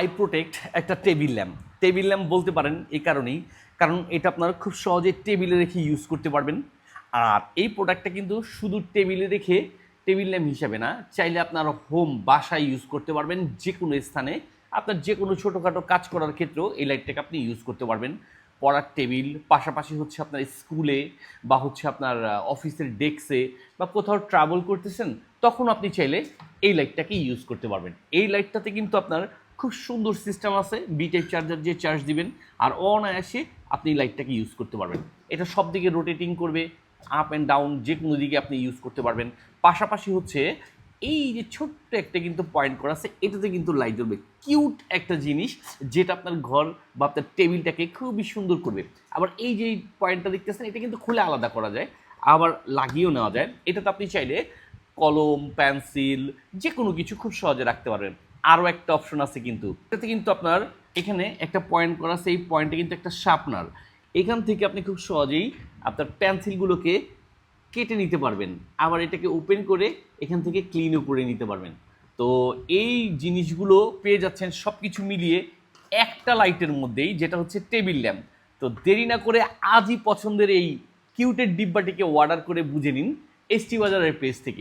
I protect একটা table lamp বলতে পারেন এই কারণেই, কারণ এটা আপনারা খুব সহজে টেবিলে রেখে ইউজ করতে পারবেন। আর এই প্রোডাক্টটা কিন্তু শুধু টেবিলে রেখে টেবিল ল্যাম্প হিসাবে না, চাইলে আপনার বাসায় ইউজ করতে পারবেন। যে কোনো স্থানে আপনার যে কোনো ছোটোখাটো কাজ করার ক্ষেত্রেও এই লাইটটাকে আপনি ইউজ করতে পারবেন। পড়ার টেবিল, পাশাপাশি হচ্ছে আপনার স্কুলে বা হচ্ছে আপনার অফিসের ডেস্কে বা কোথাও ট্রাভেল করতেছেন, তখন আপনি চাইলে এই লাইটটাকে ইউজ করতে পারবেন। এই লাইটটাতে কিন্তু আপনার খুব সুন্দর সিস্টেম আছে, বি টাইপ চার্জার দিয়ে চার্জ দিবেন আর অনায়াসে আপনি লাইটটাকে ইউজ করতে পারবেন। এটা সব দিকে রোটেটিং করবে, আপ অ্যান্ড ডাউন যে কোনো দিকে আপনি ইউজ করতে পারবেন। পাশাপাশি হচ্ছে এই যে ছোট্ট একটা কিন্তু পয়েন্ট করা আছে, এটাতে কিন্তু লাইট জ্বলবে। কিউট একটা জিনিস, যেটা আপনার ঘর বা আপনার টেবিলটাকে খুবই সুন্দর করবে। আবার এই যে পয়েন্টটা দেখতেছেন, এটা কিন্তু খুলে আলাদা করা যায়, আবার লাগিয়েও নেওয়া যায়। এটাতে আপনি চাইলে কলম, পেন্সিল যে কোনো কিছু খুব সহজে রাখতে পারবেন। আরও একটা অপশন আছে কিন্তু, এটাতে কিন্তু আপনার এখানে একটা পয়েন্ট করা আছে, এই পয়েন্টে কিন্তু একটা শার্পনার। এখান থেকে আপনি খুব সহজেই আপনার পেন্সিলগুলোকে কেটে নিতে পারবেন, আবার এটাকে ওপেন করে এখান থেকে ক্লিনও করে নিতে পারবেন। তো এই জিনিসগুলো পেয়ে যাচ্ছেন সব কিছু মিলিয়ে একটা লাইটের মধ্যেই, যেটা হচ্ছে টেবিল ল্যাম্প। তো দেরি না করে আজই পছন্দের এই কিউটের ডিব্বাটিকে অর্ডার করে বুঝে নিন এসটি বাজারের পেজ থেকে।